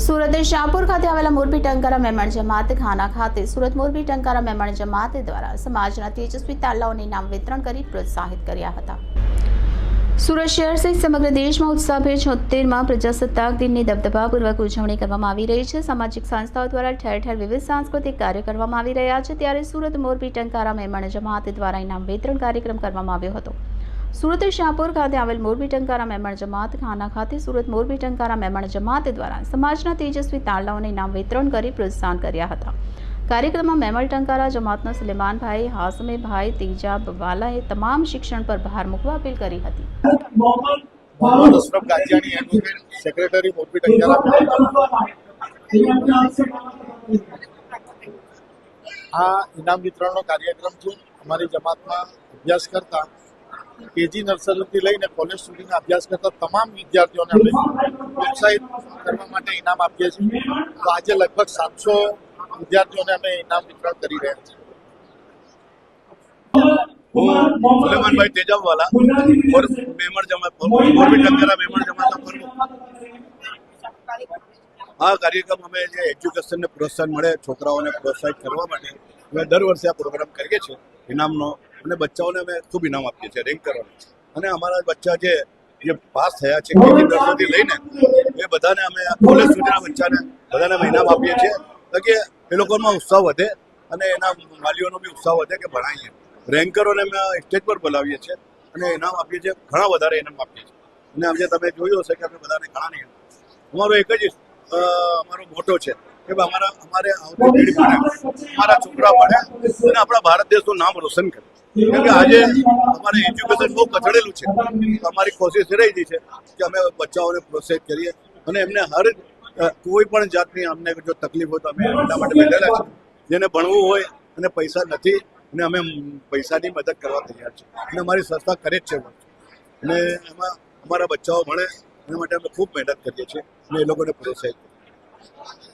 સુરત શાહપુર ખાતે આવેલા મોરબી ટંકારા મહેમાન જમાત ખાના ખાતે સુરત મોરબી ટંકારા મહેમાન જમાત દ્વારા સમાજના તેજસ્વી તાલાઓને ઇનામ વિતરણ કરી પ્રોત્સાહિત કર્યા હતા। સુરત શહેર સહિત સમગ્ર દેશમાં ઉત્સાહભેર 76માં પ્રજાસત્તાક દિનની દબદબાપૂર્વક ઉજવણી કરવામાં આવી રહી છે। સામાજિક સંસ્થાઓ દ્વારા ઠેર ઠેર વિવિધ સાંસ્કૃતિક કાર્ય કરવામાં આવી રહ્યા છે। ત્યારે સુરત મોરબી ટંકારા મહેમાન જમાત દ્વારા ઇનામ વિતરણ કાર્યક્રમ કરવામાં આવ્યો હતો। સુરત શાહપુર ખાતે આવેલ મોરબી ટંકારા મહેમાન જમાત ખાના ખાતે સુરત મોરબી ટંકારા મહેમાન જમાત દ્વારા સમાજના તેજસ્વી તાલાઓને ઇનામ વિતરણ કરી પ્રોત્સાહન કર્યા હતા। કાર્યક્રમમાં મહેમાન ટંકારા જમાતના સુલેમાનભાઈ હાસમેભાઈ તેજા બવાલાએ તમામ શિક્ષણ પર ભાર મૂકવા અપીલ કરી હતી। સેક્રેટરી મોરબી ટંકારા આ ઇનામ વિતરણનો કાર્યક્રમ છે। અમારી જમાતમાં અભ્યાસ કરતા કેજી નર્સરીથી લઈને કોલેજ સુધીના અભ્યાસ કરતા તમામ વિદ્યાર્થીઓને અમે પ્રોત્સાહિત કરવા માટે ઇનામ આપીએ છીએ। તો આજે લગભગ 700 વિદ્યાર્થીઓને અમે ઇનામ વિતરણ કરી રહ્યા છીએ। સુલેમાનભાઈ તેજાવાલા और मेमर जमात मोरबी टंकारा मेमर जमात આ કાર્યક્રમ અમે જે એજ્યુકેશનને પ્રોત્સાહન મળે છોકરાઓને પ્રોત્સાહિત કરવા માટે અમે દર વર્ષે આ પ્રોગ્રામ કરીએ છીએ ઇનામનો। અને બચ્ચાઓને અમે ખૂબ ઇનામ આપીએ છીએ રેન્ક કરવાનું। અને અમારા બચ્ચા જે પાસ થયા છે કેજી દર્શનથી લઈને એ બધાને અમે કોલેજ સુધીના બચ્ચાને બધાને અમે ઇનામ આપીએ છીએ કે એ લોકોમાં ઉત્સાહ વધે અને એના વાલીઓનો બી ઉત્સાહ વધે કે ભણાવીએ। રેન્કરોને અમે સ્ટેજ પર બોલાવીએ છીએ અને ઇનામ આપીએ છીએ, ઘણા વધારે ઇનામ આપીએ છીએ। અને આજે તમે જોયું હશે કે અમે બધાને ઘણા નહીં, અમારો એક જ અમારો મોટો છે કે અમારે આવતી પેઢી ભણે, અમારા છોકરા ભણે અને આપણા ભારત દેશનું નામ રોશન કરે। કેમ કે આજે અમારે એજ્યુકેશન બહુ કચડેલું છે। અમારી કોશિશ રહી છે કે અમે બચ્ચાઓને પ્રોત્સાહિત કરીએ અને એમને કોઈ પણ જાતની અમને જો તકલીફ હોય તો અમે એના માટે બેઠેલા છીએ। જેને ભણવું હોય અને પૈસા નથી અને અમે પૈસાની મદદ કરવા તૈયાર છીએ અને અમારી સંસ્થા કરે જ છે અને એમાં અમારા બચ્ચાઓ ભણે એના માટે અમે ખૂબ મહેનત કરીએ છીએ અને એ લોકોને પ્રોત્સાહિત કરીએ છીએ।